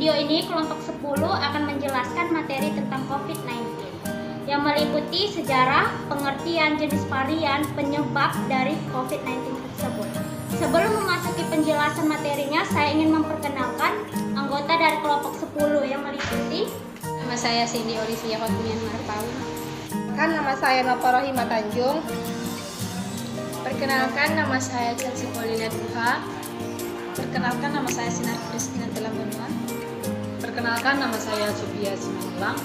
video ini kelompok 10 akan menjelaskan materi tentang COVID-19 yang meliputi sejarah, pengertian jenis varian, penyebab dari COVID-19 tersebut. Sebelum memasuki penjelasan materinya, saya ingin memperkenalkan anggota dari kelompok 10 yang meliputi. Nama saya Cindy Olivia Fatmian Marpawi. Nama saya Nova Rohima Tanjung. Perkenalkan, nama saya Chelsea Paulina Duha. Perkenalkan, nama saya Sinar Kristina Telambenua. Perkenalkan, nama saya Sophia Simanulang.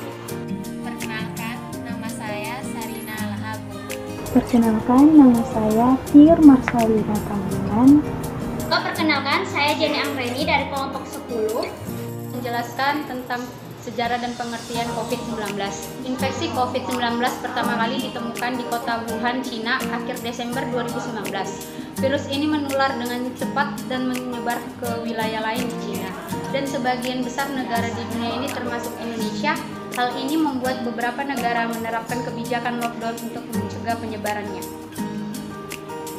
Perkenalkan, nama saya Sarina Lahabu. Perkenalkan, nama saya Tiur Marsalina Tambunan. Perkenalkan, saya Jenny Anggreni dari kelompok 10. Menjelaskan tentang sejarah dan pengertian COVID-19. Infeksi COVID-19 pertama kali ditemukan di kota Wuhan, Cina, akhir Desember 2019. Virus ini menular dengan cepat dan menyebar ke wilayah lain di Cina. Dan sebagian besar negara di dunia ini termasuk Indonesia. Hal ini membuat beberapa negara menerapkan kebijakan lockdown untuk mencegah penyebarannya.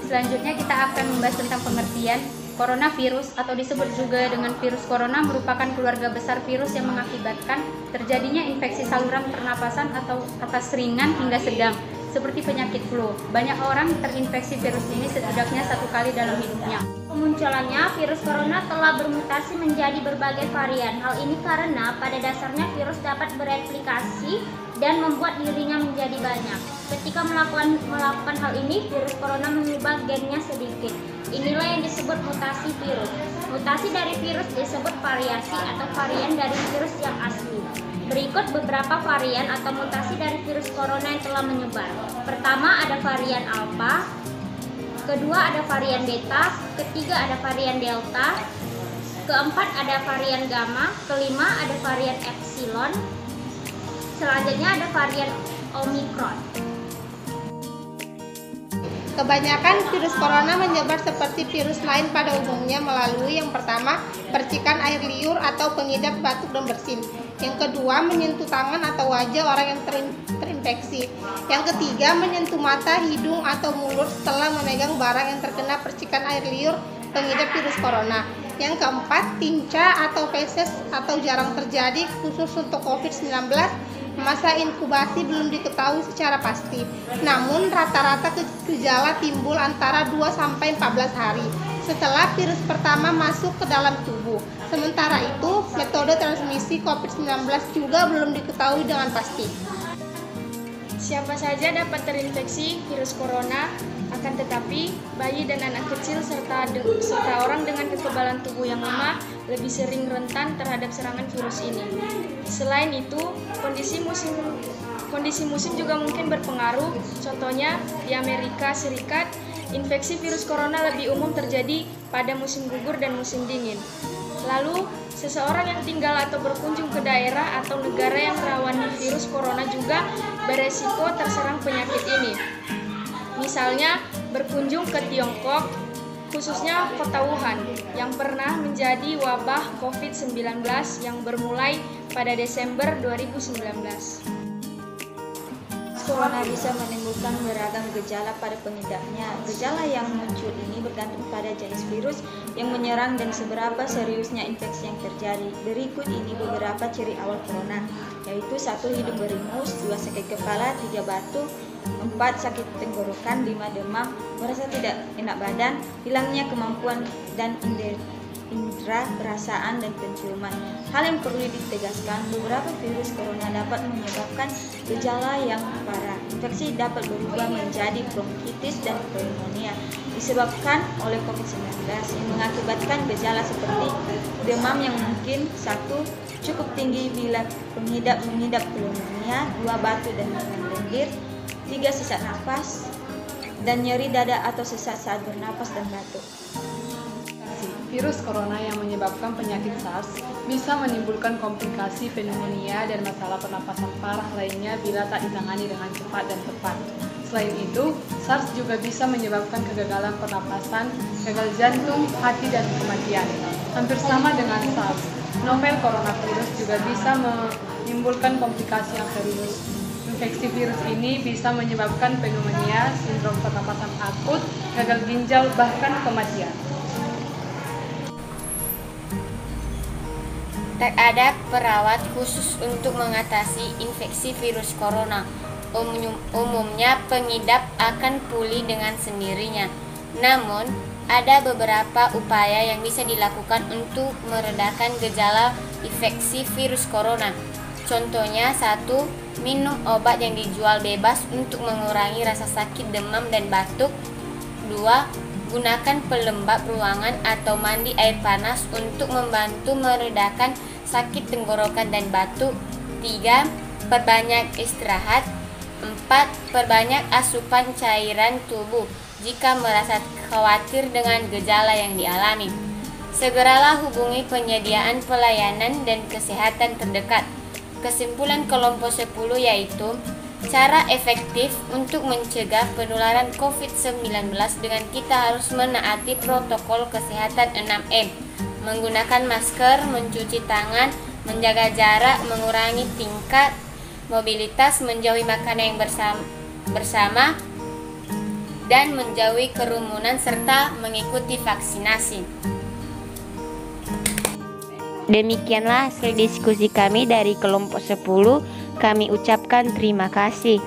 Selanjutnya kita akan membahas tentang pengertian. Coronavirus atau disebut juga dengan virus corona merupakan keluarga besar virus yang mengakibatkan terjadinya infeksi saluran pernapasan atau atas ringan hingga sedang, seperti penyakit flu. Banyak orang terinfeksi virus ini setidaknya 1 kali dalam hidupnya. Kemunculannya virus corona telah bermutasi menjadi berbagai varian. Hal ini karena pada dasarnya virus dapat bereplikasi dan membuat dirinya menjadi banyak. Ketika melakukan hal ini, virus corona mengubah gennya sedikit. Inilah yang disebut mutasi virus. Mutasi dari virus disebut variasi atau varian dari virus yang asli. Berikut beberapa varian atau mutasi dari virus corona yang telah menyebar. Pertama ada varian alpha, kedua ada varian beta, ketiga ada varian delta, keempat ada varian gamma, kelima ada varian epsilon, selanjutnya ada varian omikron. Kebanyakan virus corona menyebar seperti virus lain pada umumnya melalui yang pertama, percikan air liur atau pengidap batuk dan bersin. Yang kedua, menyentuh tangan atau wajah orang yang terinfeksi. Yang ketiga, menyentuh mata, hidung, atau mulut setelah memegang barang yang terkena percikan air liur pengidap virus corona. Yang keempat, tinca atau feses atau jarang terjadi khusus untuk COVID-19. Masa inkubasi belum diketahui secara pasti. Namun rata-rata gejala timbul antara 2-14 hari setelah virus pertama masuk ke dalam tubuh. Sementara itu, metode transmisi COVID-19 juga belum diketahui dengan pasti. Siapa saja dapat terinfeksi virus corona, akan tetapi bayi dan anak kecil serta orang dengan kekebalan tubuh yang lemah lebih sering rentan terhadap serangan virus ini. Selain itu, kondisi musim juga mungkin berpengaruh. Contohnya, di Amerika Serikat, infeksi virus corona lebih umum terjadi pada musim gugur dan musim dingin. Lalu, seseorang yang tinggal atau berkunjung ke daerah atau negara yang rawan virus corona juga beresiko terserang penyakit ini. Misalnya, berkunjung ke Tiongkok, khususnya kota Wuhan, yang pernah menjadi wabah COVID-19 yang bermulai pada Desember 2019. Corona bisa menimbulkan beragam gejala pada pengidapnya. Gejala yang muncul ini bergantung pada jenis virus yang menyerang dan seberapa seriusnya infeksi yang terjadi. Berikut ini beberapa ciri awal corona, yaitu 1. Hidung beringus, 2. Sakit kepala, 3. Batuk, 4. Sakit tenggorokan, 5. Demam, merasa tidak enak badan, hilangnya kemampuan dan indera perasaan dan penciuman. Hal yang perlu ditegaskan, beberapa virus corona dapat menyebabkan gejala yang parah. Infeksi dapat berubah menjadi bronkitis dan pneumonia disebabkan oleh COVID-19 yang mengakibatkan gejala seperti demam yang mungkin 1. Cukup tinggi bila pengidap mengidap pneumonia, 2. Batuk dan lendir, 3. Sesak nafas dan nyeri dada atau sesak saat bernapas dan batuk. Virus corona yang menyebabkan penyakit SARS bisa menimbulkan komplikasi pneumonia dan masalah pernapasan parah lainnya bila tak ditangani dengan cepat dan tepat. Selain itu, SARS juga bisa menyebabkan kegagalan pernapasan, gagal jantung, hati, dan kematian. Hampir sama dengan SARS, novel coronavirus juga bisa menimbulkan komplikasi yang serius. Infeksi virus ini bisa menyebabkan pneumonia, sindrom pernapasan akut, gagal ginjal, bahkan kematian. Tak ada perawat khusus untuk mengatasi infeksi virus corona. Umumnya pengidap akan pulih dengan sendirinya. Namun, ada beberapa upaya yang bisa dilakukan untuk meredakan gejala infeksi virus corona. Contohnya, 1. Minum obat yang dijual bebas untuk mengurangi rasa sakit, demam, dan batuk. 2. Gunakan pelembab ruangan atau mandi air panas untuk membantu meredakan sakit tenggorokan dan batuk. 3. Perbanyak istirahat. 4. Perbanyak asupan cairan tubuh jika merasa khawatir dengan gejala yang dialami. Segeralah hubungi penyediaan pelayanan dan kesehatan terdekat. Kesimpulan kelompok 10 yaitu cara efektif untuk mencegah penularan COVID-19 dengan kita harus menaati protokol kesehatan 6M, menggunakan masker, mencuci tangan, menjaga jarak, mengurangi tingkat mobilitas, menjauhi makanan yang bersama, dan menjauhi kerumunan serta mengikuti vaksinasi. Demikianlah hasil diskusi kami dari kelompok 10. Kami ucapkan terima kasih.